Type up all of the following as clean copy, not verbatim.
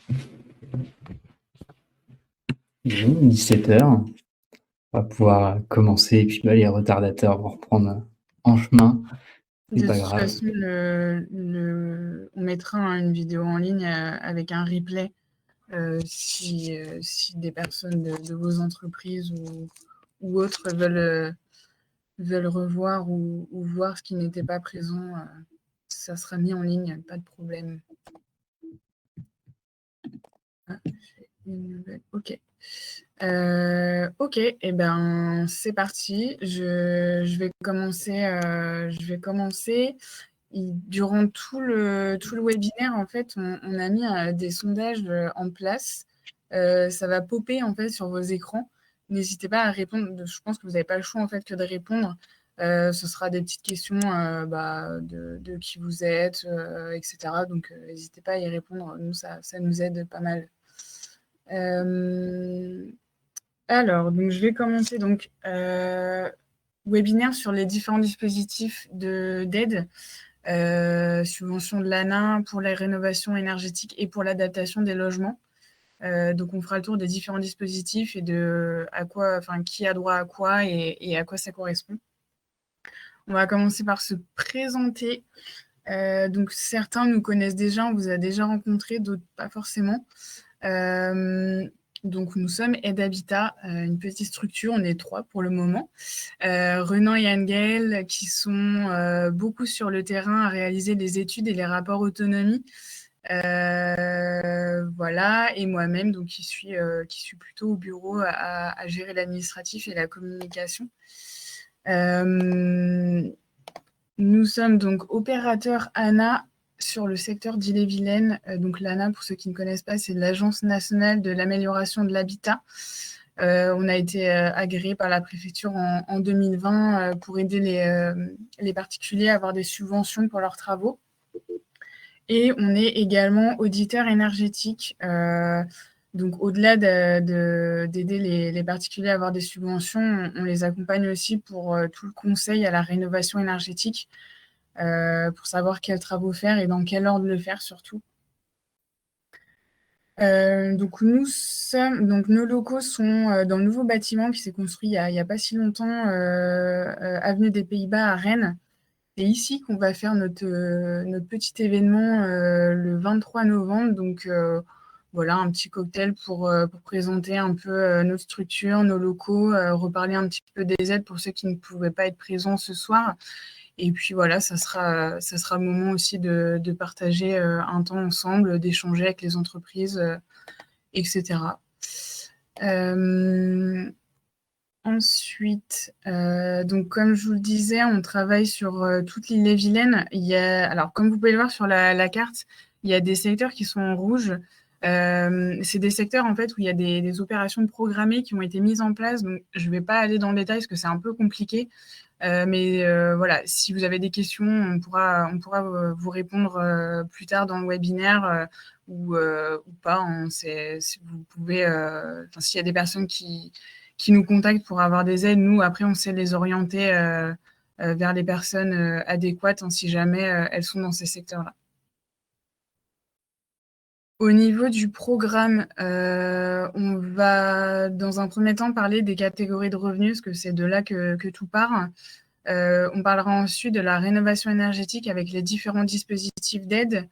Bon, 17h, on va pouvoir commencer et puis les retardateurs vont reprendre en chemin, c'est De pas toute grave. façon, on mettra une vidéo en ligne avec un replay si des personnes de vos entreprises ou autres veulent revoir ou voir ce qui n'était pas présent. Ça sera mis en ligne, pas de problème. Ah, ok. Ok, et ben c'est parti. Je vais commencer. Durant tout le webinaire, en fait, on a mis des sondages en place. Ça va popper en fait sur vos écrans. N'hésitez pas à répondre. Je pense que vous n'avez pas le choix en fait que de répondre. Ce sera des petites questions de qui vous êtes, etc. Donc, n'hésitez pas à y répondre. Nous, ça nous aide pas mal. Alors, donc, je vais commencer donc webinaire sur les différents dispositifs d'aide. Subvention de l'ANA pour la rénovation énergétique et pour l'adaptation des logements. Donc, on fera le tour des différents dispositifs et de qui a droit à quoi et à quoi ça correspond. On va commencer par se présenter. Donc, certains nous connaissent déjà, on vous a déjà rencontré, d'autres pas forcément. Donc, nous sommes Aide Habitat, une petite structure, on est 3 pour le moment. Renan et Anne-Gaëlle qui sont beaucoup sur le terrain à réaliser les études et les rapports autonomie. Voilà, et moi-même donc qui suis plutôt au bureau à gérer l'administratif et la communication. Nous sommes donc opérateurs ANA sur le secteur d'Ille-et-Vilaine. Donc l'ANA, pour ceux qui ne connaissent pas, c'est l'Agence nationale de l'amélioration de l'habitat. On a été agréé par la préfecture en 2020 pour aider les particuliers à avoir des subventions pour leurs travaux. Et on est également auditeur énergétique. Donc, au-delà d'aider les particuliers à avoir des subventions, on les accompagne aussi pour tout le conseil à la rénovation énergétique, pour savoir quels travaux faire et dans quel ordre le faire surtout. Donc nos locaux sont dans le nouveau bâtiment qui s'est construit il y a pas si longtemps, avenue des Pays-Bas à Rennes. C'est ici qu'on va faire notre petit événement le 23 novembre. Donc voilà, un petit cocktail pour présenter un peu notre structure, nos locaux, reparler un petit peu des aides pour ceux qui ne pouvaient pas être présents ce soir. Et puis voilà, ça sera le moment aussi de partager un temps ensemble, d'échanger avec les entreprises, etc. Ensuite, donc comme je vous le disais, on travaille sur toute l'Ille-et-Vilaine. Alors, comme vous pouvez le voir sur la carte, il y a des secteurs qui sont en rouge. C'est des secteurs en fait où il y a des opérations programmées qui ont été mises en place. Donc, je ne vais pas aller dans le détail parce que c'est un peu compliqué. Mais voilà, si vous avez des questions, on pourra vous répondre plus tard dans le webinaire ou pas. Vous pouvez, s'il y a des personnes qui nous contactent pour avoir des aides, nous, après, on sait les orienter vers les personnes adéquates si jamais elles sont dans ces secteurs-là. Au niveau du programme, on va, dans un premier temps, parler des catégories de revenus, parce que c'est de là que tout part. On parlera ensuite de la rénovation énergétique avec les différents dispositifs d'aide,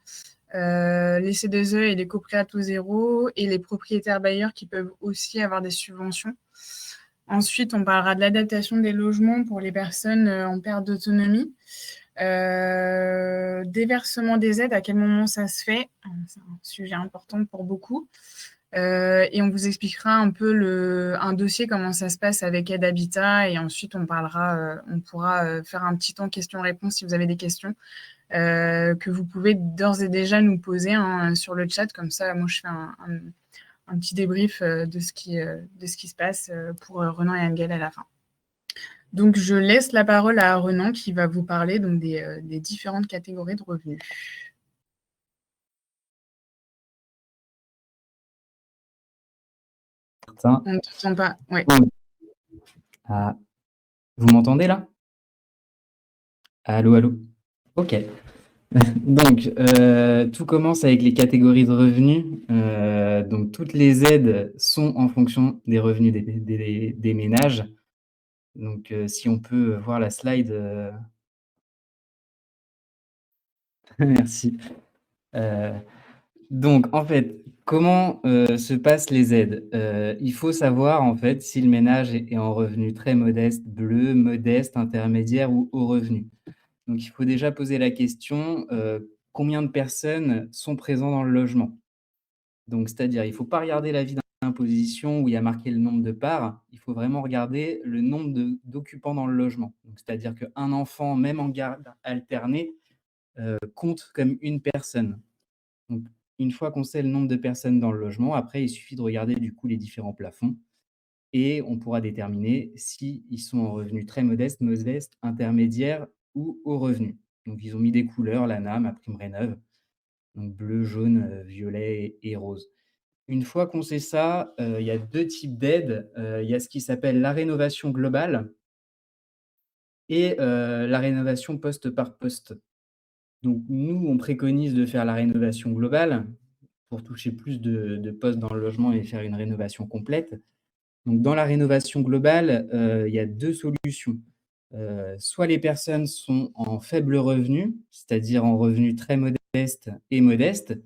les C2E et les coprêts à taux zéro, et les propriétaires bailleurs qui peuvent aussi avoir des subventions. Ensuite, on parlera de l'adaptation des logements pour les personnes en perte d'autonomie. Déversement des aides, à quel moment ça se fait? C'est un sujet important pour beaucoup. Et on vous expliquera un peu un dossier, comment ça se passe avec Aide Habitat. Et ensuite, on pourra faire un petit temps questions-réponses si vous avez des questions que vous pouvez d'ores et déjà nous poser sur le chat. Comme ça, moi, je fais un petit débrief de ce qui se passe pour Renan et Anne-Gaëlle à la fin. Donc, je laisse la parole à Renan qui va vous parler donc, des différentes catégories de revenus. On ne t'entend pas. Ouais. Ah, vous m'entendez là? Allô, allô? Ok. Donc, tout commence avec les catégories de revenus. Donc, toutes les aides sont en fonction des revenus des ménages. Donc, si on peut voir la slide, merci. Heu, donc en fait, comment, se passent les aides? Il faut savoir en fait si le ménage est en revenu très modeste, bleu, modeste, intermédiaire ou haut revenu. Donc il faut déjà poser la question, combien de personnes sont présentes dans le logement? Donc c'est-à-dire, il ne faut pas regarder l'avis d'imposition où il y a marqué le nombre de parts, il faut vraiment regarder le nombre d'occupants dans le logement. Donc c'est-à-dire qu'un enfant, même en garde alternée, compte comme une personne. Donc une fois qu'on sait le nombre de personnes dans le logement, après il suffit de regarder du coup les différents plafonds et on pourra déterminer s'ils sont en revenu très modeste, modeste, intermédiaire ou haut revenu. Donc ils ont mis des couleurs, l'ANA, MaPrimeRénov', donc bleu, jaune, violet et rose. Une fois qu'on sait ça, il y a 2 types d'aides. Il y a ce qui s'appelle la rénovation globale et la rénovation poste par poste. Donc nous, on préconise de faire la rénovation globale pour toucher plus de postes dans le logement et faire une rénovation complète. Donc dans la rénovation globale, il y a 2 solutions. Soit les personnes sont en faible revenu, c'est-à-dire en revenu très modeste et modeste,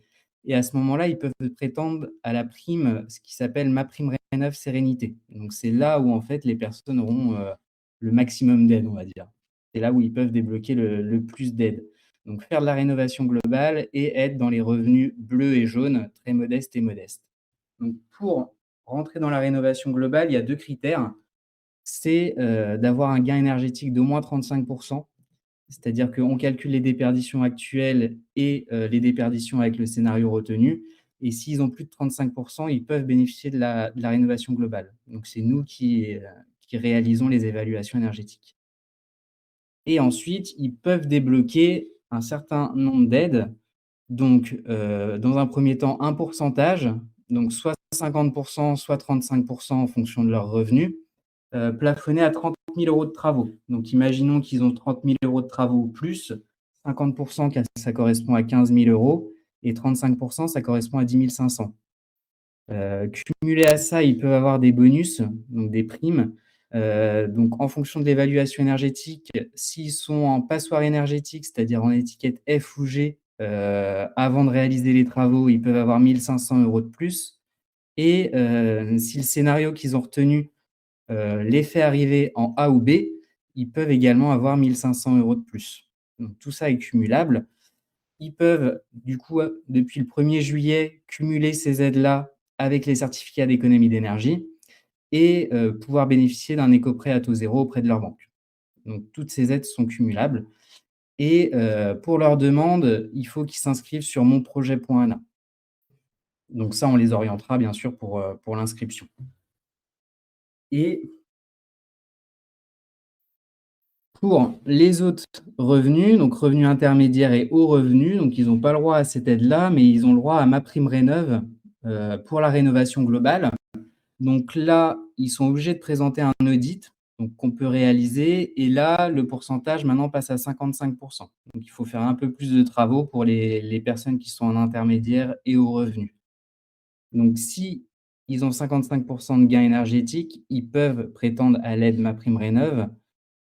et à ce moment-là, ils peuvent prétendre à la prime, ce qui s'appelle MaPrimeRénov' Sérénité. Donc c'est là où en fait les personnes auront, le maximum d'aide, on va dire. C'est là où ils peuvent débloquer le plus d'aide. Donc faire de la rénovation globale et être dans les revenus bleus et jaunes, très modestes et modestes. Donc pour rentrer dans la rénovation globale, il y a 2 critères. C'est, d'avoir un gain énergétique d'au moins 35. C'est-à-dire qu'on calcule les déperditions actuelles et les déperditions avec le scénario retenu, et s'ils ont plus de 35, ils peuvent bénéficier de la rénovation globale. Donc c'est nous qui réalisons les évaluations énergétiques. Et ensuite, ils peuvent débloquer un certain nombre d'aides. Donc, dans un premier temps, un pourcentage, donc soit 50, soit 35 en fonction de leurs revenus, plafonné à 30 000 € de travaux. Donc imaginons qu'ils ont 30 000 € de travaux ou plus, 50, ça correspond à 15 000 € et 35 ça correspond à 10 500. Cumulé à ça, ils peuvent avoir des bonus, donc des primes. Donc en fonction de l'évaluation énergétique, s'ils sont en passoire énergétique, c'est-à-dire en étiquette F ou G, avant de réaliser les travaux, ils peuvent avoir 1 500 € de plus, et si le scénario qu'ils ont retenu, les fait arriver en A ou B, ils peuvent également avoir 1 500 € de plus. Donc tout ça est cumulable. Ils peuvent, du coup, depuis le 1er juillet, cumuler ces aides-là avec les certificats d'économie d'énergie et pouvoir bénéficier d'un éco-prêt à taux zéro auprès de leur banque. Donc toutes ces aides sont cumulables, et pour leur demande, il faut qu'ils s'inscrivent sur monprojet.ana. Donc ça, on les orientera bien sûr pour l'inscription. Et pour les autres revenus, donc revenus intermédiaires et hauts revenus, donc ils n'ont pas le droit à cette aide-là, mais ils ont le droit à MaPrimeRénov', pour la rénovation globale. Donc là, ils sont obligés de présenter un audit, donc qu'on peut réaliser, et là, le pourcentage maintenant passe à 55. Donc il faut faire un peu plus de travaux pour les personnes qui sont en intermédiaire et hauts revenus. Donc si ils ont 55 de gains énergétiques, ils peuvent prétendre à l'aide MaPrimeRénov'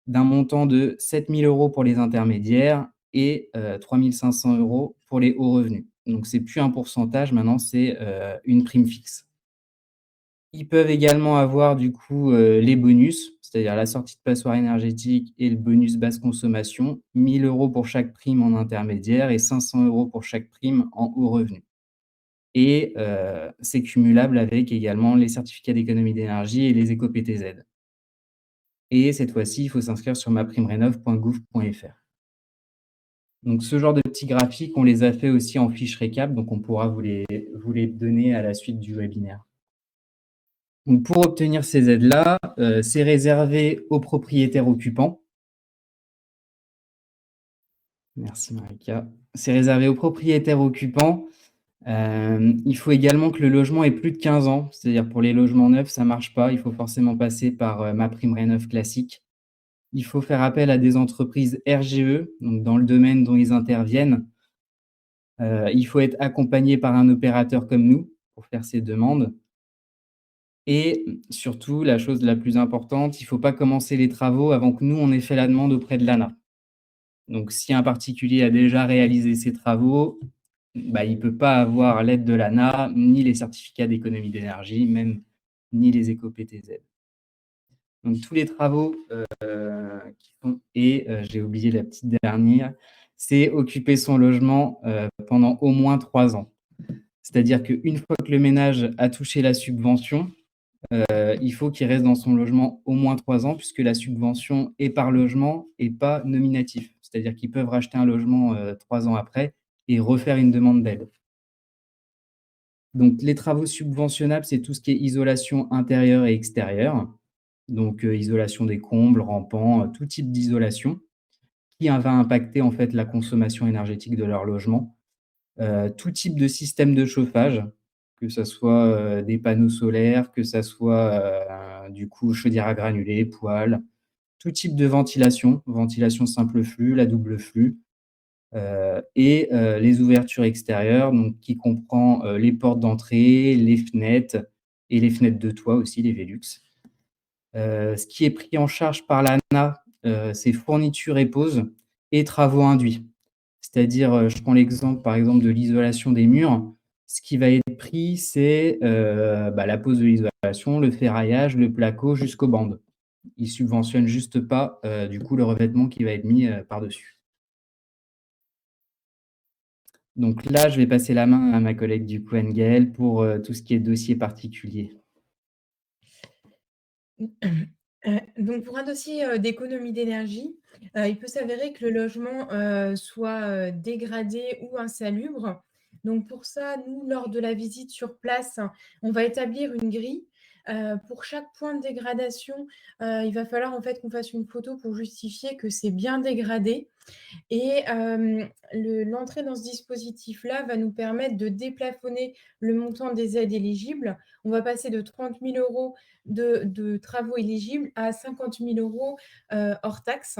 d'un montant de 7 000 € pour les intermédiaires et 3 500 € pour les hauts revenus. Donc c'est plus un pourcentage, maintenant c'est, une prime fixe. Ils peuvent également avoir du coup, les bonus, c'est-à-dire la sortie de passoire énergétique et le bonus basse consommation, 1 000 € pour chaque prime en intermédiaire et 500 € pour chaque prime en haut revenu. Et c'est cumulable avec également les certificats d'économie d'énergie et les éco-PTZ. Et cette fois-ci, il faut s'inscrire sur maprimerénov.gouv.fr. Donc ce genre de petits graphiques, on les a fait aussi en fiche récap, donc on pourra vous les donner à la suite du webinaire. Donc pour obtenir ces aides-là, c'est réservé aux propriétaires occupants. Merci Marika. C'est réservé aux propriétaires occupants. Il faut également que le logement ait plus de 15 ans, c'est-à-dire pour les logements neufs, ça ne marche pas, il faut forcément passer par MaPrimeRénov' classique. Il faut faire appel à des entreprises RGE, donc dans le domaine dont ils interviennent. Il faut être accompagné par un opérateur comme nous pour faire ces demandes et surtout, la chose la plus importante, il ne faut pas commencer les travaux avant que nous, on ait fait la demande auprès de l'ANA. Donc si un particulier a déjà réalisé ses travaux, bah, il ne peut pas avoir l'aide de l'ANA, ni les certificats d'économie d'énergie, même ni les éco-PTZ. Donc tous les travaux qui font et j'ai oublié la petite dernière, c'est occuper son logement pendant au moins 3 ans. C'est-à-dire qu'une fois que le ménage a touché la subvention, il faut qu'il reste dans son logement au moins 3 ans puisque la subvention est par logement et pas nominatif. C'est-à-dire qu'ils peuvent racheter un logement 3 ans après et refaire une demande d'aide. Donc les travaux subventionnables, c'est tout ce qui est isolation intérieure et extérieure. Donc isolation des combles, rampants, tout type d'isolation qui va impacter en fait la consommation énergétique de leur logement. Tout type de système de chauffage, que ça soit, des panneaux solaires, que ça soit, du coup chaudière à granulés, poêle, tout type de ventilation, ventilation simple flux, la double flux, et les ouvertures extérieures, donc qui comprend, les portes d'entrée, les fenêtres et les fenêtres de toit aussi, les Velux. Ce qui est pris en charge par l'ANA, c'est fournitures et poses et travaux induits. C'est-à-dire, je prends l'exemple, par exemple, de l'isolation des murs. Ce qui va être pris, c'est, la pose de l'isolation, le ferraillage, le placo jusqu'aux bandes. Ils ne subventionnent juste pas, du coup, le revêtement qui va être mis, par-dessus. Donc là, je vais passer la main à ma collègue du coup, Anne-Gaëlle, pour, tout ce qui est dossier particulier. Donc pour un dossier, d'économie d'énergie, il peut s'avérer que le logement, soit, dégradé ou insalubre. Donc pour ça, nous, lors de la visite sur place, on va établir une grille. Pour chaque point de dégradation, il va falloir en fait qu'on fasse une photo pour justifier que c'est bien dégradé et l'entrée dans ce dispositif-là va nous permettre de déplafonner le montant des aides éligibles. On va passer de 30 000 € de travaux éligibles à 50 000 € hors taxes.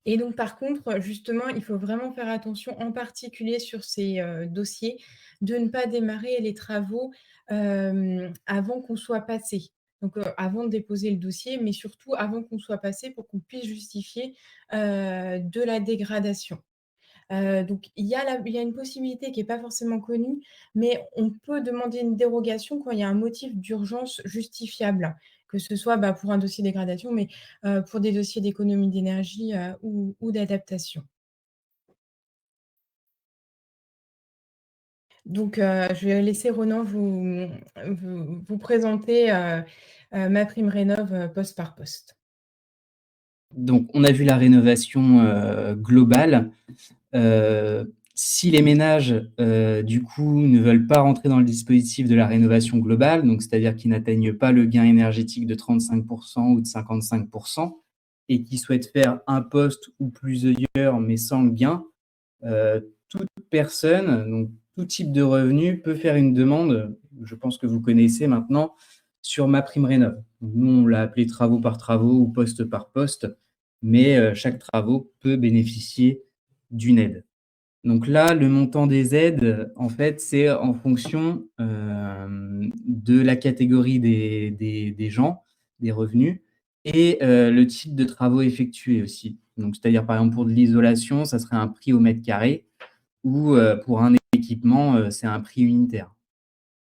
Et donc par contre, justement, il faut vraiment faire attention, en particulier sur ces, dossiers, de ne pas démarrer les travaux, avant qu'on soit passé. Donc, avant de déposer le dossier, mais surtout avant qu'on soit passé pour qu'on puisse justifier, de la dégradation. Donc il y a une possibilité qui est pas forcément connue, mais on peut demander une dérogation quand il y a un motif d'urgence justifiable, que ce soit, bah, pour un dossier dégradation, mais pour des dossiers d'économie d'énergie, ou d'adaptation. Donc je vais laisser Ronan vous présenter, MaPrimeRénov', poste par poste. Donc on a vu la rénovation, globale. Si les ménages, du coup, ne veulent pas rentrer dans le dispositif de la rénovation globale, donc c'est-à-dire qu'ils n'atteignent pas le gain énergétique de 35 ou de 55 et qui souhaitent faire un poste ou plusieurs, mais sans le gain, toute personne, donc tout type de revenu peut faire une demande, je pense que vous connaissez maintenant, sur MaPrimeRénov'. Donc nous, on l'a appelé travaux par travaux ou poste par poste, mais chaque travaux peut bénéficier d'une aide. Donc là, le montant des aides, en fait, c'est en fonction, de la catégorie des gens, des revenus et le type de travaux effectués aussi. Donc c'est-à-dire, par exemple, pour de l'isolation, ça serait un prix au mètre carré ou pour un équipement, c'est un prix unitaire.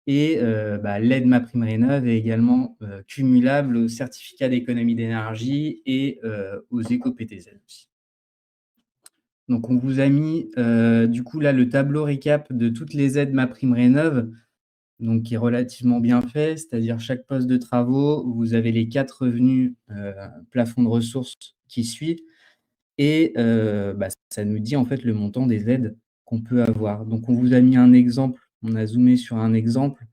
Et l'aide MaPrimeRénov' est également, cumulable au certificat d'économie d'énergie et aux éco-PTZ aussi. Donc on vous a mis, du coup là, le tableau récap de toutes les aides MaPrimeRénov', donc qui est relativement bien fait. C'est-à-dire chaque poste de travaux, vous avez les 4 revenus, plafond de ressources qui suit et ça nous dit en fait le montant des aides qu'on peut avoir. Donc on vous a mis un exemple, on a zoomé sur un exemple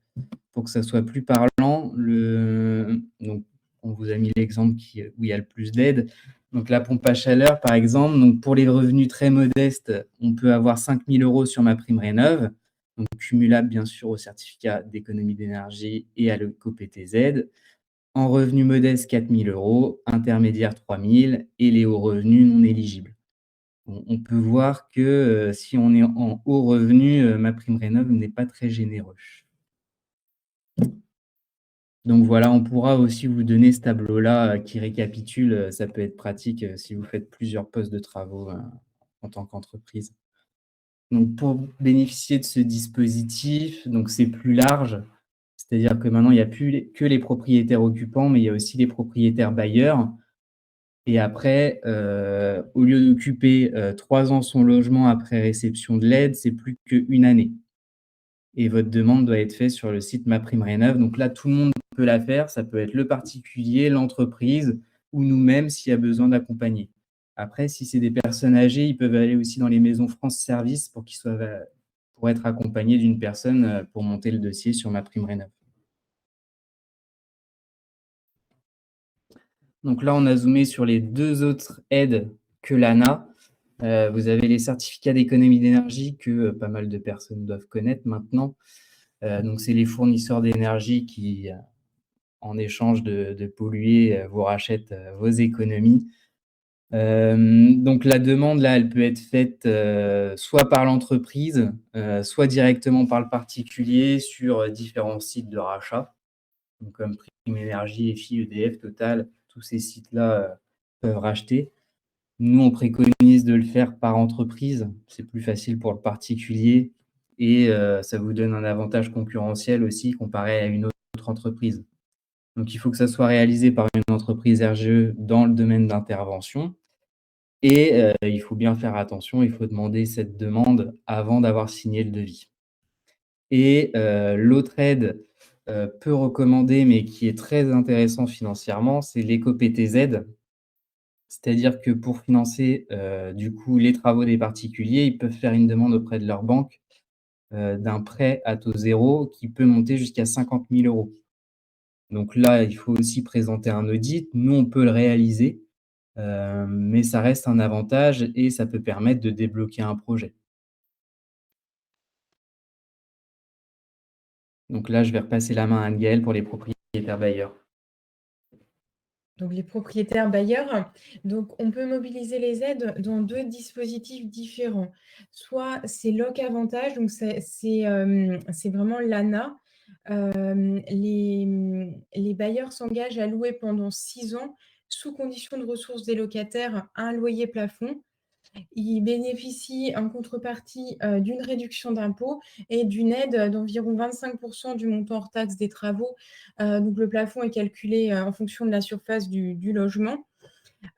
pour que ça soit plus parlant. Donc on vous a mis l'exemple où il y a le plus d'aide. Donc la pompe à chaleur, par exemple, donc pour les revenus très modestes, on peut avoir 5 000 € sur MaPrimeRénov', donc cumulable bien sûr au certificat d'économie d'énergie et à l'éco-PTZ. En revenu modeste, 4 000 €, intermédiaire 3 000 et les hauts revenus non éligibles. On peut voir que, si on est en haut revenu, MaPrimeRénov' n'est pas très généreux. Donc voilà, on pourra aussi vous donner ce tableau-là, qui récapitule, ça peut être pratique, si vous faites plusieurs postes de travaux, en tant qu'entreprise. Donc pour bénéficier de ce dispositif, donc c'est plus large, c'est-à-dire que maintenant il y a plus que les propriétaires occupants, mais il y a aussi les propriétaires bailleurs. Et après, au lieu d'occuper, 3 ans son logement après réception de l'aide, c'est plus qu'1 année. Et votre demande doit être faite sur le site MaPrimeRénov'. Donc là, tout le monde peut la faire. Ça peut être le particulier, l'entreprise ou nous-mêmes s'il y a besoin d'accompagner. Après, si c'est des personnes âgées, ils peuvent aller aussi dans les maisons France Service pour être accompagnés d'une personne, pour monter le dossier sur MaPrimeRénov'. Donc là, on a zoomé sur les 2 autres aides que l'ANA. Vous avez les certificats d'économie d'énergie que, pas mal de personnes doivent connaître maintenant. Donc c'est les fournisseurs d'énergie qui, en échange de polluer, vous rachètent, vos économies. Donc la demande là, elle peut être faite, soit par l'entreprise, soit directement par le particulier sur, différents sites de rachat. Donc comme Prime Énergie, EFI, EDF, Total, tous ces sites-là, peuvent racheter. Nous, on préconise de le faire par entreprise. C'est plus facile pour le particulier et ça vous donne un avantage concurrentiel aussi comparé à une autre entreprise. Donc il faut que ça soit réalisé par une entreprise RGE dans le domaine d'intervention et il faut bien faire attention, il faut demander cette demande avant d'avoir signé le devis. Et l'autre aide, peu recommandée, mais qui est très intéressant financièrement, c'est l'éco-PTZ. C'est-à-dire que pour financer, du coup, les travaux des particuliers, ils peuvent faire une demande auprès de leur banque, d'un prêt à taux zéro qui peut monter jusqu'à 50 000 €. Donc là, il faut aussi présenter un audit. Nous, on peut le réaliser, mais ça reste un avantage et ça peut permettre de débloquer un projet. Donc là, je vais repasser la main à Anne-Gaëlle pour les propriétaires bailleurs. Donc les propriétaires bailleurs, donc on peut mobiliser les aides dans 2 dispositifs différents. Soit c'est Loc Avantage, donc c'est vraiment l'ANA. Les bailleurs s'engagent à louer pendant 6 ans, sous condition de ressources des locataires, à un loyer plafond. Ils bénéficient en contrepartie, d'une réduction d'impôt et d'une aide d'environ 25 du montant hors taxe des travaux. Donc le plafond est calculé, en fonction de la surface du logement.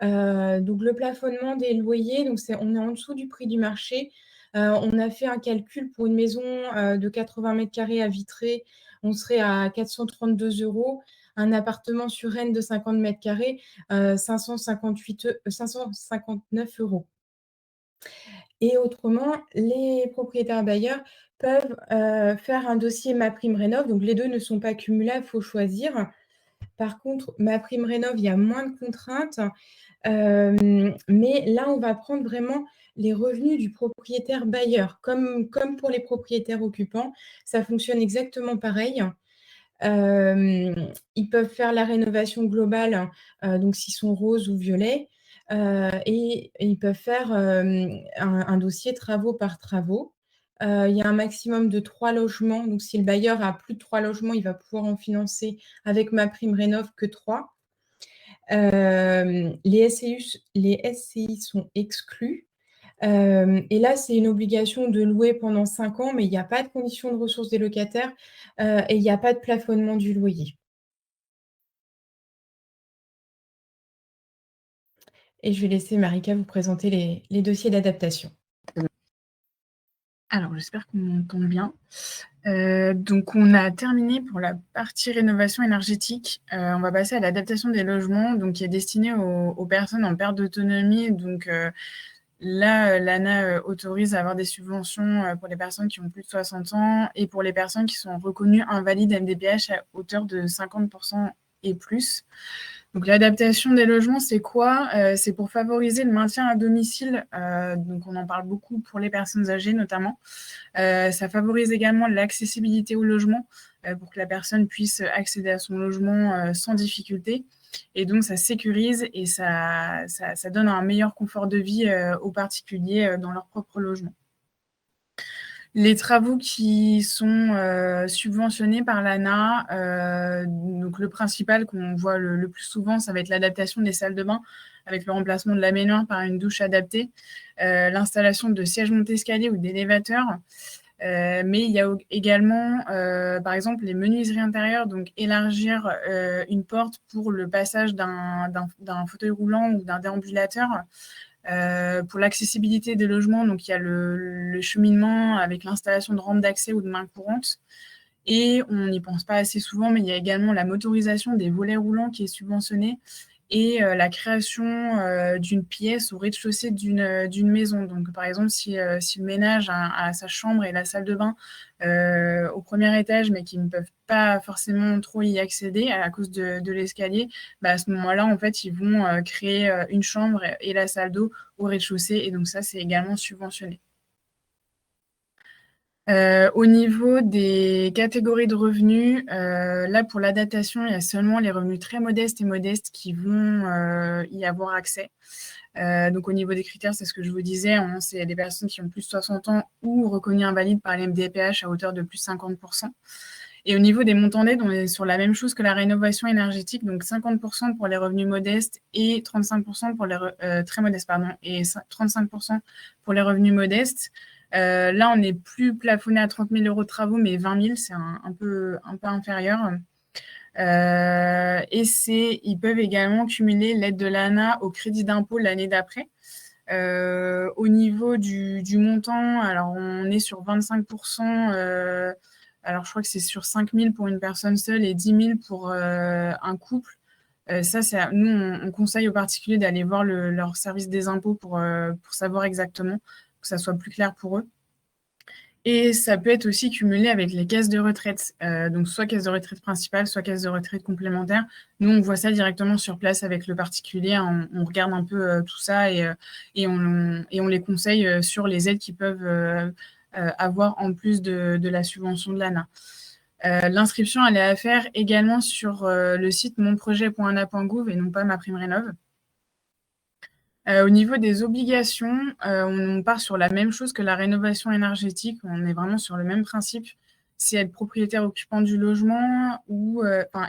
Donc le plafonnement des loyers, donc on est en dessous du prix du marché. On a fait un calcul pour une maison, de 80 mètres carrés à Vitré, on serait à 432 €. Un appartement sur Rennes de 50 mètres carrés, 559 €. Et autrement, les propriétaires bailleurs peuvent, faire un dossier MaPrimeRénov', donc les 2 ne sont pas cumulables, il faut choisir. Par contre, MaPrimeRénov', il y a moins de contraintes, mais là, on va prendre vraiment les revenus du propriétaire bailleur. Comme pour les propriétaires occupants, ça fonctionne exactement pareil. Ils peuvent faire la rénovation globale, donc s'ils sont roses ou violets, et ils peuvent faire, un dossier travaux par travaux. Il y a un maximum de 3 logements, donc si le bailleur a plus de 3 logements, il va pouvoir en financer avec MaPrimeRénov' que 3. Les SCI sont exclus. Et là, c'est une obligation de louer pendant 5 ans, mais il y a pas de condition de ressources des locataires, et il y a pas de plafonnement du loyer. Et je vais laisser Marika vous présenter les dossiers d'adaptation. Alors, j'espère qu'on m'entend bien. Donc on a terminé pour la partie rénovation énergétique. On va passer à l'adaptation des logements, donc qui est destinée aux personnes en perte d'autonomie. Donc là, l'ANA autorise à avoir des subventions pour les personnes qui ont plus de 60 ans et pour les personnes qui sont reconnues invalides MDPH à hauteur de 50% et plus. Donc l'adaptation des logements, c'est quoi? C'est pour favoriser le maintien à domicile, donc on en parle beaucoup pour les personnes âgées notamment. Ça favorise également l'accessibilité au logement, pour que la personne puisse accéder à son logement, sans difficulté et donc ça sécurise et ça donne un meilleur confort de vie, aux particuliers, dans leur propre logement. Les travaux qui sont subventionnés par l'ANA, donc le principal qu'on voit le plus souvent, ça va être l'adaptation des salles de bain avec le remplacement de la baignoire par une douche adaptée, l'installation de sièges monte-escalier ou d'élévateurs. Mais il y a également, par exemple, les menuiseries intérieures, donc élargir une porte pour le passage d'un fauteuil roulant ou d'un déambulateur. Pour l'accessibilité des logements, donc il y a le cheminement avec l'installation de rampes d'accès ou de mains courantes. Et on n'y pense pas assez souvent, mais il y a également la motorisation des volets roulants qui est subventionnée et la création d'une pièce au rez-de-chaussée d'une maison. Donc, par exemple, si le ménage a sa chambre et la salle de bain au premier étage, mais qui ne peuvent pas forcément trop y accéder à cause de l'escalier, bah, à ce moment-là, en fait, ils vont créer une chambre et la salle d'eau au rez-de-chaussée. Et donc, ça, c'est également subventionné. Au niveau des catégories de revenus, là, pour l'adaptation, il y a seulement les revenus très modestes et modestes qui vont y avoir accès. Donc, au niveau des critères, c'est ce que je vous disais, hein, c'est des personnes qui ont plus de 60 ans ou reconnues invalides par les MDPH à hauteur de plus de 50%. Et au niveau des montants d'aide, on est sur la même chose que la rénovation énergétique, donc 50% pour les revenus modestes et 35% pour les très modestes, pardon, et 35% pour les revenus modestes. Là, on n'est plus plafonné à 30 000 € de travaux, mais 20 000, c'est un peu inférieur. Et ils peuvent également cumuler l'aide de l'ANA au crédit d'impôt l'année d'après. Au niveau du montant, alors on est sur 25%. Alors je crois que c'est sur 5 000 pour une personne seule et 10 000 pour un couple. Ça, nous, on conseille aux particuliers d'aller voir leur service des impôts pour savoir exactement, que ça soit plus clair pour eux. Et ça peut être aussi cumulé avec les caisses de retraite, donc soit caisse de retraite principale, soit caisse de retraite complémentaire. Nous, on voit ça directement sur place avec le particulier, hein. On regarde un peu tout ça et on les conseille sur les aides qu'ils peuvent avoir en plus de la subvention de l'ANA. L'inscription, elle est à faire également sur le site monprojet.ana.gouv et non pas MaPrimeRénov'. Au niveau des obligations, on part sur la même chose que la rénovation énergétique. On est vraiment sur le même principe. C'est être propriétaire occupant du logement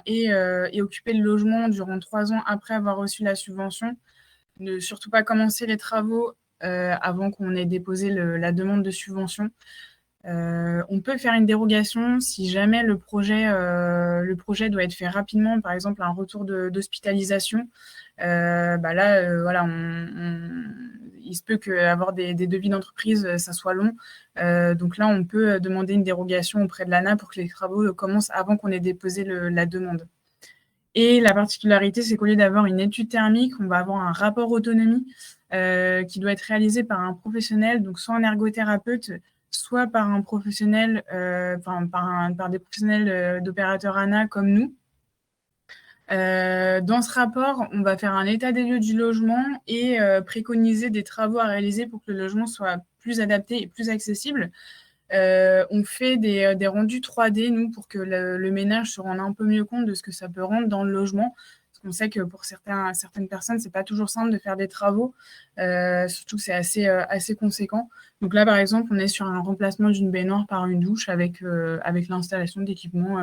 et occuper le logement durant 3 ans après avoir reçu la subvention. Ne surtout pas commencer les travaux avant qu'on ait déposé la demande de subvention. On peut faire une dérogation si jamais le projet doit être fait rapidement, par exemple un retour d'hospitalisation. Voilà, il se peut qu'avoir des devis d'entreprise, ça soit long. Donc là, on peut demander une dérogation auprès de l'ANA pour que les travaux commencent avant qu'on ait déposé la demande. Et la particularité, c'est qu'au lieu d'avoir une étude thermique, on va avoir un rapport autonomie qui doit être réalisé par un professionnel, donc soit un ergothérapeute, soit par un professionnel, par des professionnels d'opérateurs ANA comme nous. Dans ce rapport, on va faire un état des lieux du logement et préconiser des travaux à réaliser pour que le logement soit plus adapté et plus accessible. On fait des rendus 3D, nous, pour que le ménage se rende un peu mieux compte de ce que ça peut rendre dans le logement. Parce qu'on sait que pour certaines personnes, c'est pas toujours simple de faire des travaux, surtout que c'est assez conséquent. Donc là, par exemple, on est sur un remplacement d'une baignoire par une douche avec l'installation d'équipements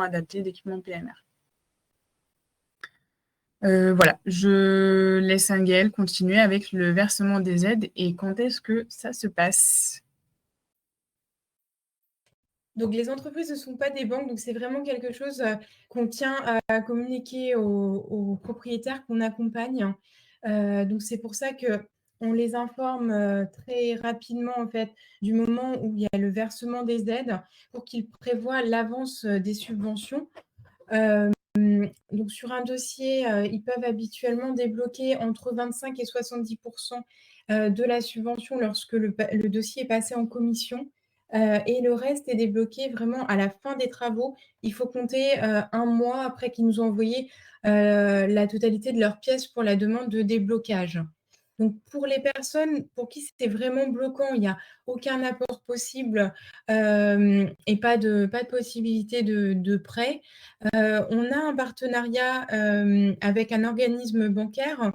adaptés, d'équipements PMR. Voilà, je laisse Anne-Gaëlle continuer avec le versement des aides et quand est-ce que ça se passe? Donc les entreprises ne sont pas des banques, donc c'est vraiment quelque chose, qu'on tient à communiquer aux propriétaires qu'on accompagne. Donc c'est pour ça qu'on les informe, très rapidement, en fait, du moment où il y a le versement des aides pour qu'ils prévoient l'avance, des subventions. Donc sur un dossier, ils peuvent habituellement débloquer entre 25 et 70 de la subvention lorsque le dossier est passé en commission. et le reste est débloqué vraiment à la fin des travaux. Il faut compter, 1 mois après qu'ils nous ont envoyé, la totalité de leurs pièces pour la demande de déblocage. Donc pour les personnes pour qui c'était vraiment bloquant, il y a aucun apport possible, et pas de possibilité de prêt, on a un partenariat, avec un organisme bancaire,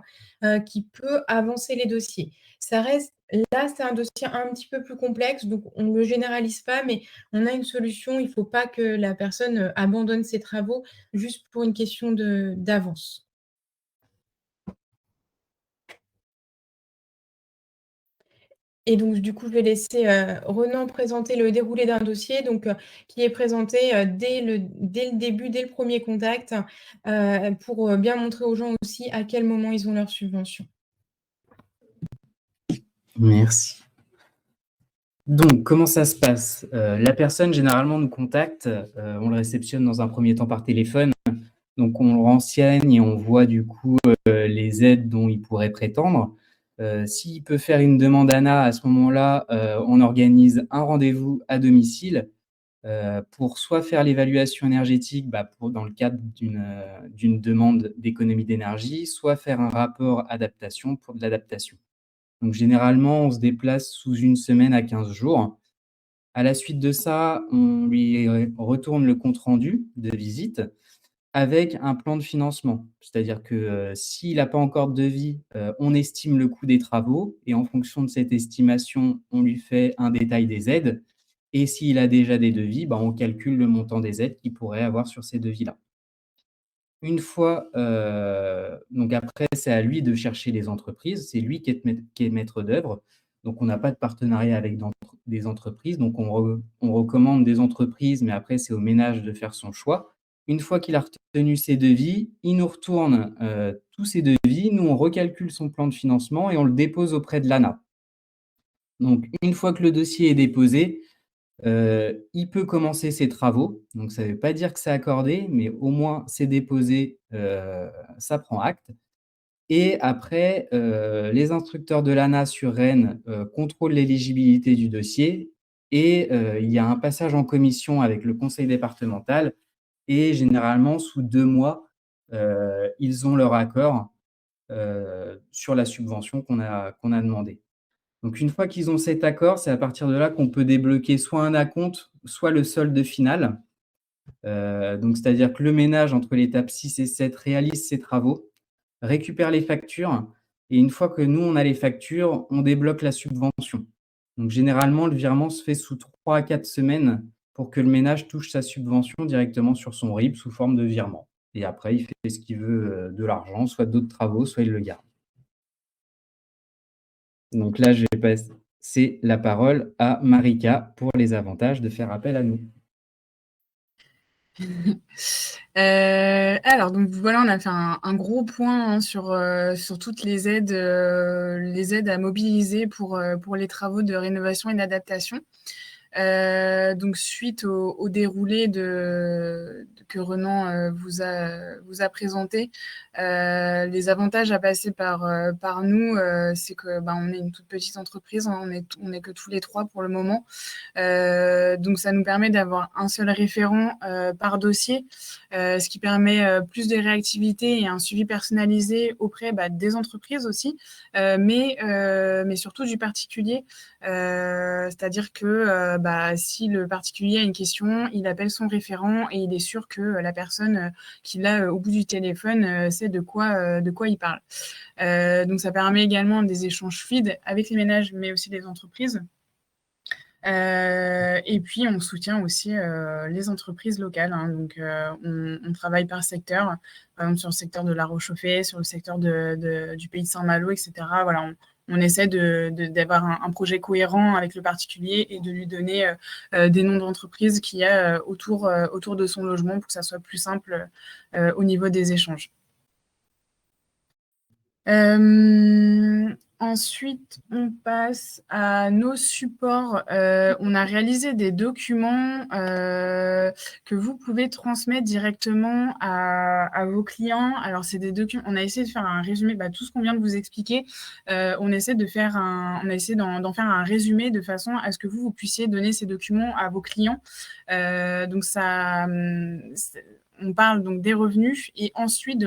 qui peut avancer les dossiers. Ça reste là, c'est un dossier un petit peu plus complexe, donc on ne le généralise pas, mais on a une solution. Il ne faut pas que la personne, abandonne ses travaux juste pour une question d'avance. Et donc du coup, je vais laisser, Renan présenter le déroulé d'un dossier donc, qui est présenté, dès le début, dès le premier contact, pour, bien montrer aux gens aussi à quel moment ils ont leur subvention. Merci. Donc, comment ça se passe? La personne généralement nous contacte, on le réceptionne dans un premier temps par téléphone, donc on le renseigne et on voit du coup, les aides dont il pourrait prétendre. S'il peut faire une demande ANA, à ce moment-là, on organise un rendez-vous à domicile, pour soit faire l'évaluation énergétique, dans le cadre d'une demande d'économie d'énergie, soit faire un rapport adaptation pour de l'adaptation. Donc généralement, on se déplace sous 1 semaine à 15 jours. À la suite de ça, on lui retourne le compte rendu de visite avec un plan de financement. C'est-à-dire que, s'il n'a pas encore de devis, on estime le coût des travaux et en fonction de cette estimation, on lui fait un détail des aides et s'il a déjà des devis, on calcule le montant des aides qu'il pourrait avoir sur ces devis-là. Une fois, donc après, c'est à lui de chercher les entreprises. C'est lui qui est maître d'œuvre. Donc, on n'a pas de partenariat avec des entreprises. Donc, on recommande des entreprises, mais après, c'est au ménage de faire son choix. Une fois qu'il a retenu ses devis, il nous retourne tous ses devis. Nous, on recalcule son plan de financement et on le dépose auprès de l'ANA. Donc, une fois que le dossier est déposé, il peut commencer ses travaux, donc ça ne veut pas dire que c'est accordé, mais au moins c'est déposé, ça prend acte et après, les instructeurs de l'ANA sur Rennes, contrôlent l'éligibilité du dossier et il y a un passage en commission avec le conseil départemental et généralement sous 2 mois, ils ont leur accord, sur la subvention qu'on a demandée. Donc une fois qu'ils ont cet accord, c'est à partir de là qu'on peut débloquer soit un acompte, soit le solde final. Donc c'est-à-dire que le ménage entre l'étape 6 et 7 réalise ses travaux, récupère les factures et une fois que nous, on a les factures, on débloque la subvention. Donc généralement, le virement se fait sous 3 à 4 semaines pour que le ménage touche sa subvention directement sur son RIB sous forme de virement et après il fait ce qu'il veut, de l'argent, soit d'autres travaux, soit il le garde. Donc là, je vais passer la parole à Marika pour les avantages de faire appel à nous. Alors donc voilà, on a fait un gros point, hein, sur toutes les aides à mobiliser pour les travaux de rénovation et d'adaptation. Donc suite au déroulé que Renan vous a présenté, les avantages à passer par nous, c'est que on est une toute petite entreprise, hein, on est que tous les 3 pour le moment. Donc ça nous permet d'avoir un seul référent par dossier, ce qui permet plus de réactivité et un suivi personnalisé auprès des entreprises aussi, mais surtout du particulier. C'est-à-dire que si le particulier a une question, il appelle son référent et il est sûr que la personne qu'il a au bout du téléphone sait de quoi il parle. Donc ça permet également des échanges fluides avec les ménages, mais aussi les entreprises. Et puis on soutient aussi les entreprises locales, hein. Donc on travaille par secteur, par exemple sur le secteur de La Roche-Chauffée, sur le secteur du Pays de Saint-Malo, etc. Voilà, on essaie d'avoir un projet cohérent avec le particulier et de lui donner des noms d'entreprises qu'il y a autour de son logement pour que ça soit plus simple au niveau des échanges. Ensuite, on passe à nos supports. On a réalisé des documents que vous pouvez transmettre directement à vos clients. Alors, c'est des documents. On a essayé de faire un résumé, tout ce qu'on vient de vous expliquer. On a essayé d'en faire un résumé de façon à ce que vous puissiez donner ces documents à vos clients. Donc, on parle donc des revenus et ensuite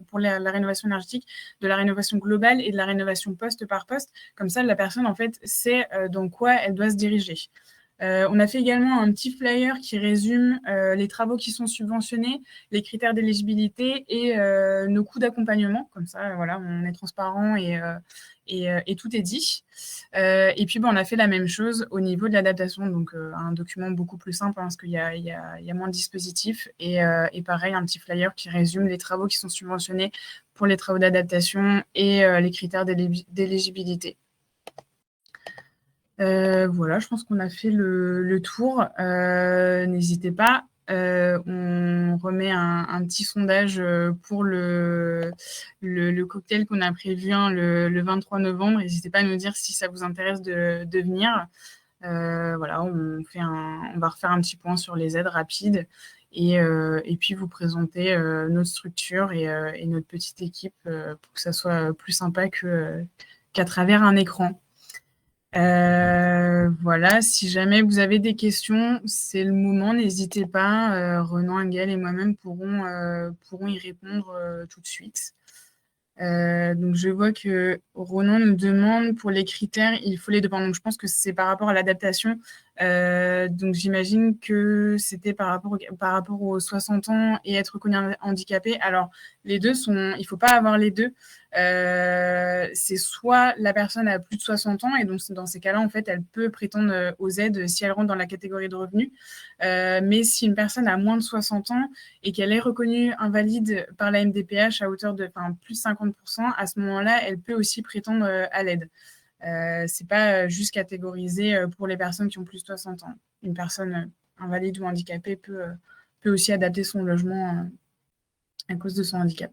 pour la rénovation énergétique, de la rénovation globale et de la rénovation poste par poste. Comme ça, la personne, en fait, sait dans quoi elle doit se diriger. On a fait également un petit flyer qui résume les travaux qui sont subventionnés, les critères d'éligibilité et nos coûts d'accompagnement. Comme ça, voilà, on est transparent et tout est dit. Et puis, on a fait la même chose au niveau de l'adaptation, donc un document beaucoup plus simple parce qu'il y a moins de dispositifs. Et pareil, un petit flyer qui résume les travaux qui sont subventionnés pour les travaux d'adaptation et les critères d'éligibilité. Voilà, je pense qu'on a fait le tour. N'hésitez pas. On remet un petit sondage pour le cocktail qu'on a prévu le 23 novembre. N'hésitez pas à nous dire si ça vous intéresse de venir. Voilà, on va refaire un petit point sur les aides rapides et puis vous présenter notre structure et notre petite équipe pour que ça soit plus sympa qu'à travers un écran. Voilà, si jamais vous avez des questions, c'est le moment, n'hésitez pas. Renan, Engel et moi-même pourrons y répondre tout de suite. Donc, je vois que Ronan nous demande pour les critères, il faut les demander. Donc, je pense que c'est par rapport à l'adaptation. Donc, j'imagine que c'était par rapport aux 60 ans et être reconnu handicapé. Alors, les deux il ne faut pas avoir les deux. C'est soit la personne a plus de 60 ans et donc dans ces cas-là, en fait, elle peut prétendre aux aides si elle rentre dans la catégorie de revenus. Mais si une personne a moins de 60 ans et qu'elle est reconnue invalide par la MDPH à hauteur de plus de 50%, à ce moment-là, elle peut aussi prétendre à l'aide. C'est pas juste catégorisé pour les personnes qui ont plus de 60 ans. Une personne invalide ou handicapée peut aussi adapter son logement à cause de son handicap.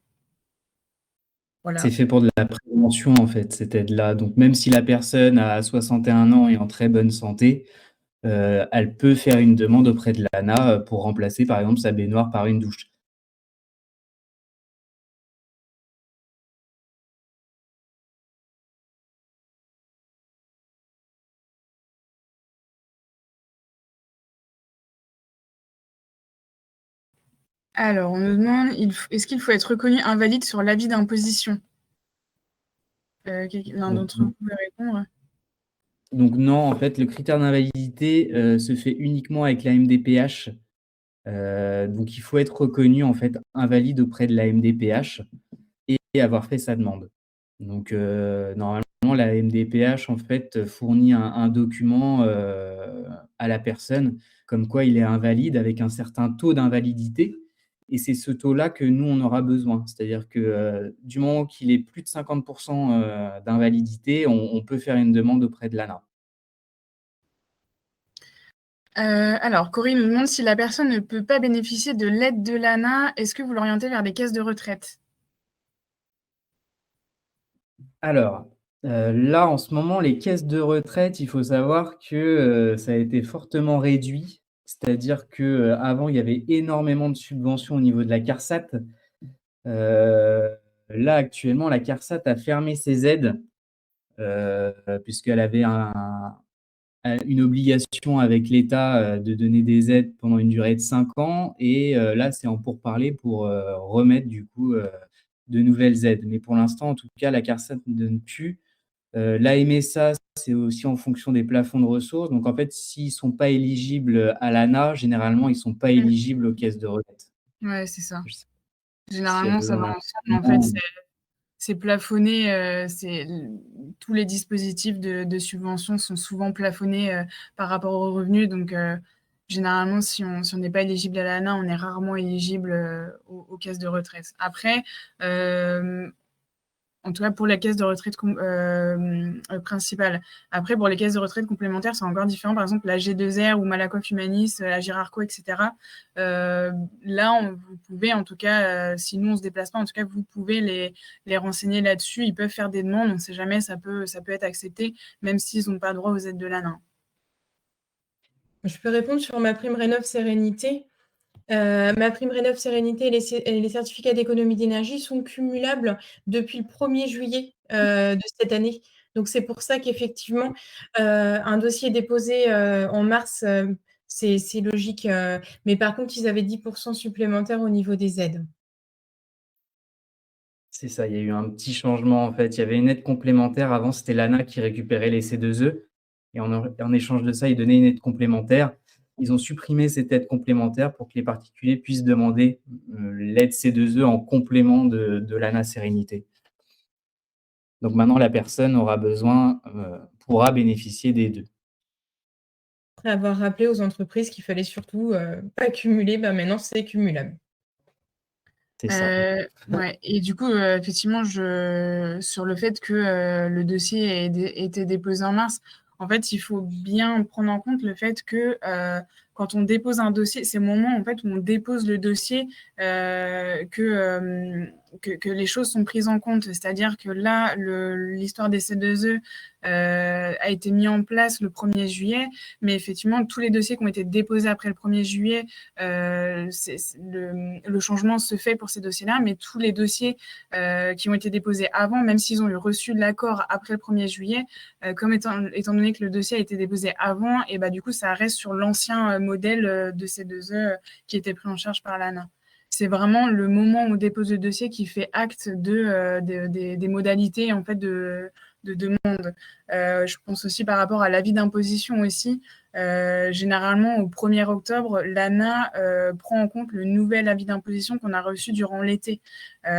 Voilà. C'est fait pour de la prévention, en fait, cette aide-là. Donc, même si la personne a 61 ans et en très bonne santé, elle peut faire une demande auprès de l'ANA pour remplacer, par exemple, sa baignoire par une douche. Alors, on nous demande, est-ce qu'il faut être reconnu invalide sur l'avis d'imposition? L'un d'entre vous peut répondre. Donc non, en fait, le critère d'invalidité se fait uniquement avec la MDPH. Donc il faut être reconnu, en fait, invalide auprès de la MDPH et avoir fait sa demande. Donc normalement, la MDPH, en fait, fournit un document à la personne comme quoi il est invalide avec un certain taux d'invalidité et c'est ce taux-là que nous, on aura besoin. C'est-à-dire que du moment qu'il est plus de 50 d'invalidité, on peut faire une demande auprès de l'ANA. Alors, Corinne nous demande si la personne ne peut pas bénéficier de l'aide de l'ANA, est-ce que vous l'orientez vers des caisses de retraite? Alors, là, en ce moment, les caisses de retraite, il faut savoir que ça a été fortement réduit. C'est-à-dire qu'avant, il y avait énormément de subventions au niveau de la CARSAT. Là, actuellement, la CARSAT a fermé ses aides, puisqu'elle avait une obligation avec l'État de donner des aides pendant une durée de 5 ans. Et là, c'est en pourparlers pour remettre du coup de nouvelles aides. Mais pour l'instant, en tout cas, la CARSAT ne donne plus. La MSA, c'est aussi en fonction des plafonds de ressources. Donc, en fait, s'ils ne sont pas éligibles à l'ANA, généralement, ils ne sont pas éligibles aux caisses de retraite. Ouais, c'est ça. Je sais pas s'il y a Généralement, ça va besoin ensemble. En fait, c'est plafonné. Tous les dispositifs de subvention sont souvent plafonnés par rapport aux revenus. Donc, généralement, si on n'est pas éligible à l'ANA, on est rarement éligible aux caisses de retraite. Après, en tout cas pour la caisse de retraite principale. Après, pour les caisses de retraite complémentaires, c'est encore différent. Par exemple, la G2R ou Malakoff Humanis, la Girarco, etc. Là, vous pouvez, en tout cas, si nous, on ne se déplace pas, en tout cas, vous pouvez les renseigner là-dessus. Ils peuvent faire des demandes. On ne sait jamais, ça peut être accepté, même s'ils n'ont pas droit aux aides de l'ANA. Je peux répondre sur ma prime Rénov Sérénité. Ma prime Rénov Sérénité et les certificats d'économie d'énergie sont cumulables depuis le 1er juillet de cette année. Donc, c'est pour ça qu'effectivement, un dossier déposé en mars, c'est logique. Mais par contre, ils avaient 10% supplémentaires au niveau des aides. C'est ça, il y a eu un petit changement en fait. Il y avait une aide complémentaire. Avant, c'était l'ANA qui récupérait les C2E et en échange de ça, ils donnaient une aide complémentaire. Ils ont supprimé cette aide complémentaire pour que les particuliers puissent demander l'aide C2E en complément de l'ANA Sérénité. Donc maintenant, la personne pourra bénéficier des deux. Après avoir rappelé aux entreprises qu'il fallait surtout pas cumuler, maintenant c'est cumulable. C'est ça. Ouais. Et du coup, effectivement, sur le fait que le dossier ait été déposé en mars, en fait, il faut bien prendre en compte le fait que quand on dépose un dossier, c'est le moment en fait, où on dépose le dossier que les choses sont prises en compte. C'est-à-dire que là, l'histoire des C2E a été mis en place le 1er juillet, mais effectivement, tous les dossiers qui ont été déposés après le 1er juillet, le changement se fait pour ces dossiers-là, mais tous les dossiers qui ont été déposés avant, même s'ils ont eu reçu l'accord après le 1er juillet, comme étant donné que le dossier a été déposé avant, et du coup, ça reste sur l'ancien modèle de ces 2E qui était pris en charge par l'ANA. C'est vraiment le moment où on dépose le dossier qui fait acte des modalités en fait de demande. Je pense aussi par rapport à l'avis d'imposition aussi. Généralement, au 1er octobre, l'ANA prend en compte le nouvel avis d'imposition qu'on a reçu durant l'été.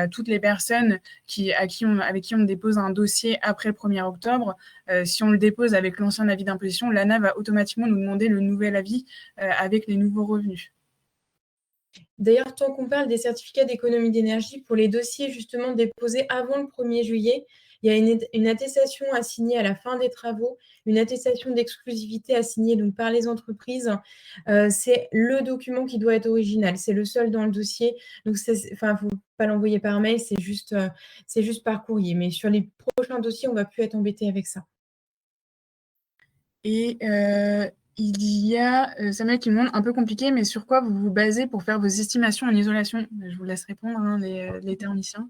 Toutes les personnes avec qui on dépose un dossier après le 1er octobre, si on le dépose avec l'ancien avis d'imposition, l'ANA va automatiquement nous demander le nouvel avis avec les nouveaux revenus. D'ailleurs, tant qu'on parle des certificats d'économie d'énergie, pour les dossiers justement déposés avant le 1er juillet, il y a une attestation à signer à la fin des travaux, une attestation d'exclusivité à signer donc, par les entreprises. C'est le document qui doit être original, c'est le seul dans le dossier. Donc, il ne faut pas l'envoyer par mail, c'est juste par courrier. Mais sur les prochains dossiers, on ne va plus être embêté avec ça. Et il y a Samuel qui me demande, un peu compliqué, mais sur quoi vous vous basez pour faire vos estimations en isolation? Je vous laisse répondre, les techniciens.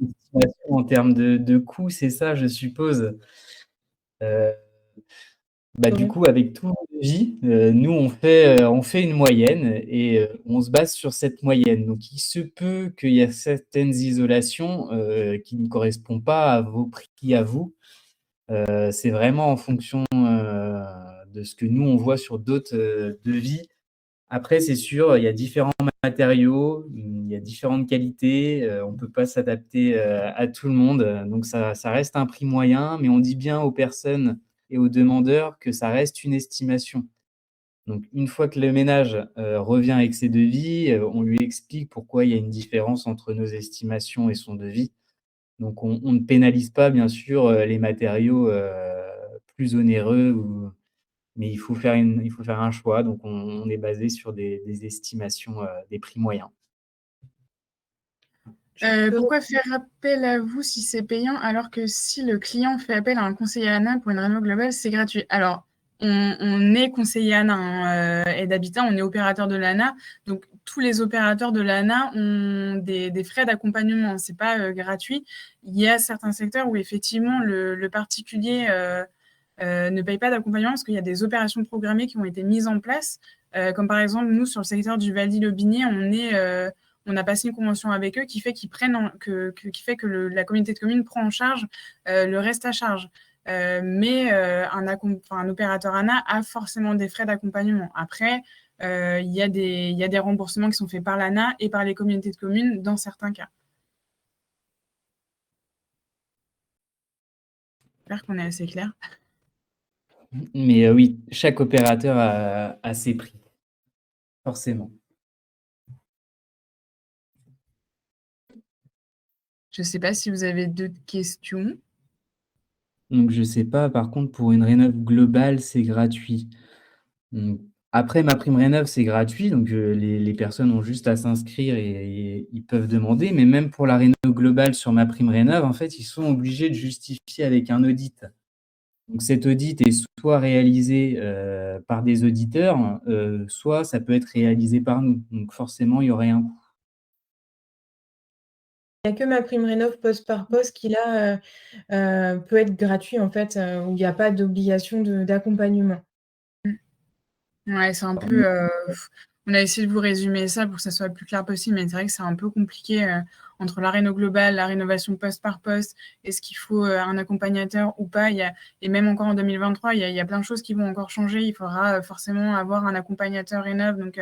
En termes de coûts, c'est ça, je suppose. Du coup, avec tout le devis, nous, on fait une moyenne et on se base sur cette moyenne. Donc, il se peut qu'il y ait certaines isolations qui ne correspondent pas à vos prix à vous. C'est vraiment en fonction de ce que nous, on voit sur d'autres devis. Après, c'est sûr, il y a différents matériaux, il y a différentes qualités. On ne peut pas s'adapter à tout le monde. Donc, ça reste un prix moyen, mais on dit bien aux personnes et aux demandeurs que ça reste une estimation. Donc, une fois que le ménage revient avec ses devis, on lui explique pourquoi il y a une différence entre nos estimations et son devis. Donc, on ne pénalise pas, bien sûr, les matériaux plus onéreux, mais il faut faire un choix. Donc, on est basé sur des estimations des prix moyens. Pourquoi faire appel à vous si c'est payant, alors que si le client fait appel à un conseiller ANA pour une réno globale, c'est gratuit? Alors, on est conseiller ANA et d'habitat, on est opérateur de l'ANA. Donc, tous les opérateurs de l'ANA ont des frais d'accompagnement. Ce n'est pas gratuit. Il y a certains secteurs où, effectivement, le particulier ne paye pas d'accompagnement parce qu'il y a des opérations programmées qui ont été mises en place. Comme par exemple, nous, sur le secteur du Val-d'Ille-Aubigné, on a passé une convention avec eux qui fait que la communauté de communes prend en charge le reste à charge. Mais un opérateur ANA a forcément des frais d'accompagnement. Après, il y a des remboursements qui sont faits par l'ANA et par les communautés de communes dans certains cas. J'espère qu'on est assez clair. Mais oui, chaque opérateur a ses prix, forcément. Je ne sais pas si vous avez d'autres questions. Donc je sais pas, par contre, pour une rénov globale, c'est gratuit. Mmh. Après MaPrimeRénov', c'est gratuit, donc les personnes ont juste à s'inscrire et ils peuvent demander. Mais même pour la réno globale sur MaPrimeRénov', en fait, ils sont obligés de justifier avec un audit. Donc cet audit est soit réalisé, par des auditeurs, soit ça peut être réalisé par nous. Donc forcément, il y aurait un coût. Il y a que MaPrimeRénov' poste par poste qui là, peut être gratuit en fait, où il y a pas d'obligation d'accompagnement. Mmh. Ouais, c'est un peu, on a essayé de vous résumer ça pour que ça soit le plus clair possible, mais c'est vrai que c'est un peu compliqué, entre la réno globale, la rénovation poste par poste. Est-ce qu'il faut, un accompagnateur ou pas? Et même encore en 2023, il y a plein de choses qui vont encore changer. Il faudra, forcément avoir un accompagnateur rénov', donc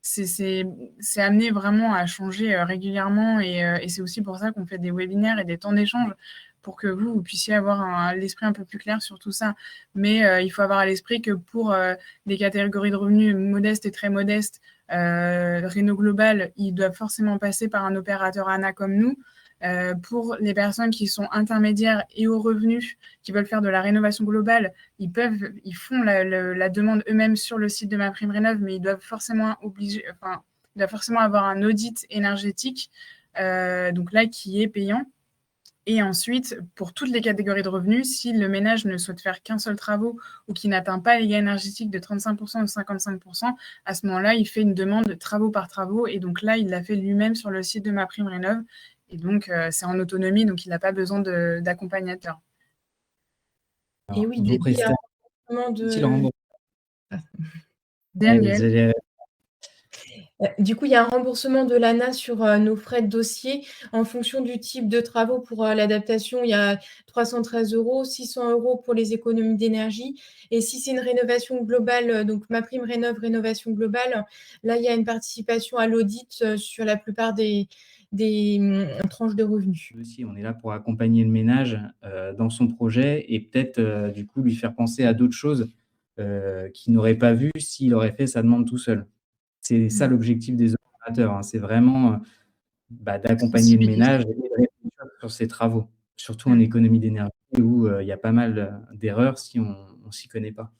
c'est c'est c'est amené vraiment à changer, régulièrement et c'est aussi pour ça qu'on fait des webinaires et des temps d'échange pour que vous puissiez avoir l'esprit un peu plus clair sur tout ça. Mais il faut avoir à l'esprit que pour des catégories de revenus modestes et très modestes, Réno Global, ils doivent forcément passer par un opérateur ANA comme nous. Pour les personnes qui sont intermédiaires et aux revenus, qui veulent faire de la rénovation globale, ils font la demande eux-mêmes sur le site de MaPrimeRénov', mais ils doivent forcément avoir un audit énergétique, donc là qui est payant. Et ensuite, pour toutes les catégories de revenus, si le ménage ne souhaite faire qu'un seul travaux ou qui n'atteint pas les gains énergétiques de 35% ou 55%, à ce moment-là, il fait une demande de travaux par travaux. Et donc là, il l'a fait lui-même sur le site de MaPrimeRénov'. Et donc, c'est en autonomie, donc il n'a pas besoin d'accompagnateur. Et Alors, oui, vos du coup, il y a un prestataires remboursement sont-ils de remboursés? ah, Daniel. du coup, il y a un remboursement de l'ANA sur, nos frais de dossier en fonction du type de travaux. Pour, l'adaptation, il y a 313 €, 600 € pour les économies d'énergie et si c'est une rénovation globale, donc MaPrimeRénov' rénovation globale, là, il y a une participation à l'audit, sur la plupart des tranches de revenus. Aussi, on est là pour accompagner le ménage, dans son projet et peut-être, du coup, lui faire penser à d'autres choses, qu'il n'aurait pas vues s'il aurait fait sa demande tout seul. C'est ça Mmh. l'objectif des opérateurs, hein, c'est vraiment, d'accompagner le Sensibiliser. ménage et de réfléchir sur ses travaux, surtout en Mmh. économie d'énergie où, il y a pas mal, d'erreurs si on s'y connaît pas.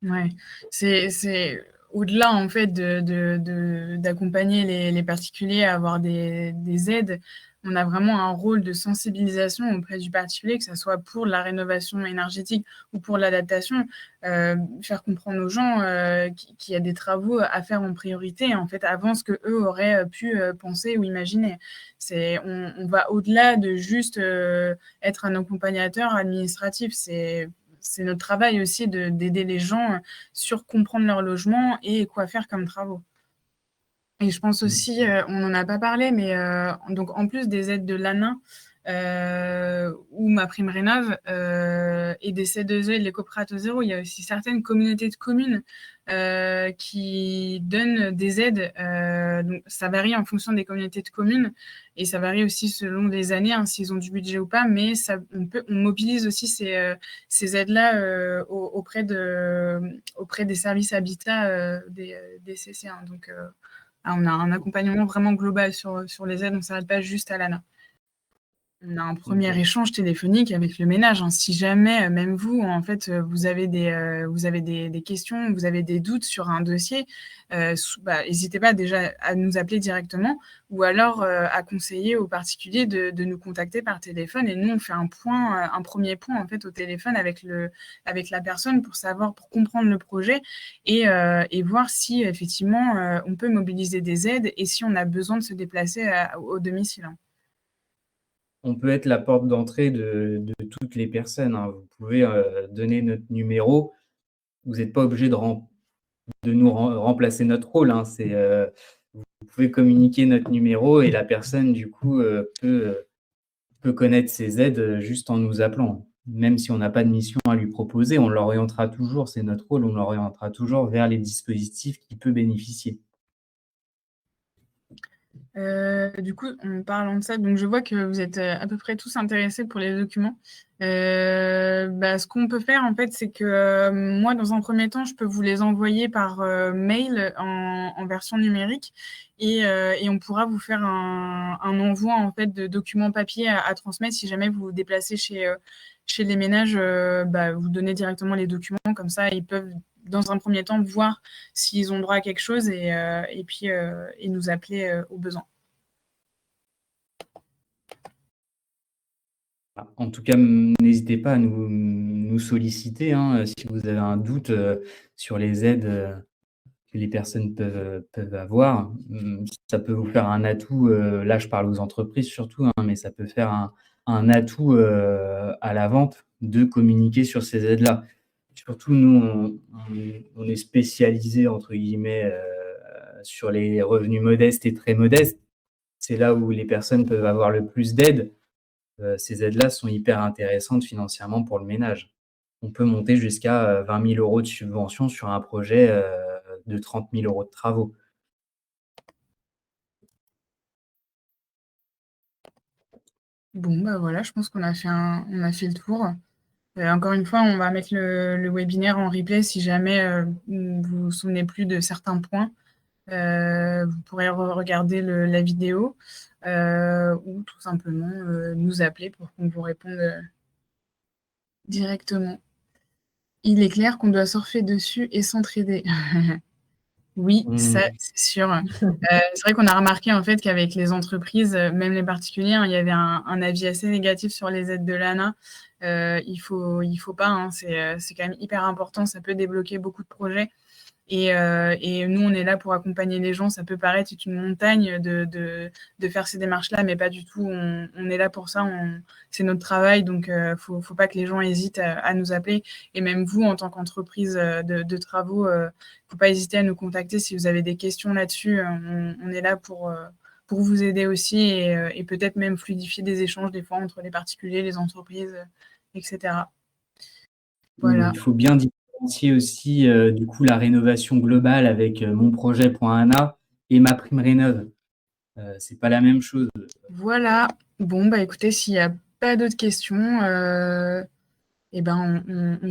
Ouais, c'est au-delà en fait d'accompagner les particuliers à avoir des aides. On a vraiment un rôle de sensibilisation auprès du particulier, que ça soit pour la rénovation énergétique ou pour l'adaptation. Faire comprendre aux gens, qu'il y a des travaux à faire en priorité, en fait, avant ce qu'eux auraient, pu, penser ou imaginer. On va au-delà de juste, être un accompagnateur administratif. C'est notre travail aussi d'aider les gens sur comprendre leur logement et quoi faire comme travaux. Et je pense Mmh. aussi, on n'en a pas parlé, mais donc en plus des aides de l'ANA ou MaPrimeRénov' et des C2E et de l'éco-prêt à zéro, il y a aussi certaines communautés de communes qui donnent des aides. Donc ça varie en fonction des communautés de communes et ça varie aussi selon les années, hein, s'ils ont du budget ou pas, mais on mobilise aussi ces aides-là auprès des services habitat des CC1. Donc on a un accompagnement vraiment global sur les aides, on ne s'arrête pas juste à l'ANA. On a un premier OK. échange téléphonique avec le ménage, hein. Si jamais, même vous, en fait, vous avez des questions, vous avez des doutes sur un dossier, hésitez pas déjà à nous appeler directement ou alors, à conseiller aux particuliers de nous contacter par téléphone et nous, on fait un 1er point, en fait, au téléphone avec la personne pour comprendre le projet et voir si effectivement, on peut mobiliser des aides et si on a besoin de se déplacer au domicile, hein. On peut être la porte d'entrée de toutes les personnes, hein. Vous pouvez, donner notre numéro. Vous êtes pas obligé de nous remplacer notre rôle, hein. Vous pouvez communiquer notre numéro et la personne du coup, peut connaître ses aides, juste en nous appelant. Même si on n'a pas de mission à lui proposer, on l'orientera toujours, c'est notre rôle, on l'orientera toujours vers les dispositifs qu'il peut bénéficier. Du coup, en parlant de ça, donc je vois que vous êtes à peu près tous intéressés pour les documents. Ce qu'on peut faire, en fait, c'est que moi, dans un premier temps, je peux vous les envoyer par mail en version numérique et on pourra vous faire un envoi en fait de documents papier à transmettre si jamais vous vous déplacez chez les ménages. Vous donnez directement les documents, comme ça, ils peuvent dans un premier temps voir s'ils ont droit à quelque chose et puis et nous appeler au besoin. En tout cas, n'hésitez pas à nous solliciter, hein, si vous avez un doute sur les aides que les personnes peuvent avoir. Ça peut vous faire un atout, là je parle aux entreprises surtout, hein, mais ça peut faire un atout à la vente de communiquer sur ces aides-là. Surtout nous, on est spécialisés entre guillemets sur les revenus modestes et très modestes. C'est là où les personnes peuvent avoir le plus d'aide. Ces aides-là sont hyper intéressantes financièrement pour le ménage. On peut monter jusqu'à 20 000 € de subvention sur un projet de 30 000 € de travaux. Bon, voilà, je pense qu'on a fait on a fait le tour. Encore une fois, on va mettre le webinaire en replay si jamais vous vous souvenez plus de certains points. Vous pourrez regarder la vidéo ou tout simplement nous appeler pour qu'on vous réponde directement. Il est clair qu'on doit surfer dessus et s'entraider. Oui, ça, c'est sûr. C'est vrai qu'on a remarqué en fait qu'avec les entreprises, même les particuliers, hein, il y avait un avis assez négatif sur les aides de l'ANA. Il faut pas, hein, c'est quand même hyper important, ça peut débloquer beaucoup de projets. Et nous, on est là pour accompagner les gens. Ça peut paraître une montagne de faire ces démarches-là, mais pas du tout. On est là pour ça. C'est notre travail. Donc, faut pas que les gens hésitent à nous appeler. Et même vous, en tant qu'entreprise de travaux, faut pas hésiter à nous contacter si vous avez des questions là-dessus. On est là pour vous aider aussi et peut-être même fluidifier des échanges des fois entre les particuliers, les entreprises, etc. Voilà. Il faut bien différencier aussi du coup la rénovation globale avec monprojet.ana et MaPrimeRénov'. C'est pas la même chose. Voilà. Bon, écoutez, s'il n'y a pas d'autres questions, on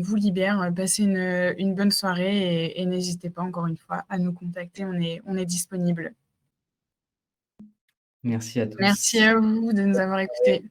vous libère. Passez une bonne soirée et n'hésitez pas encore une fois à nous contacter. On est disponible. Merci à Merci tous. à vous de nous avoir écoutés.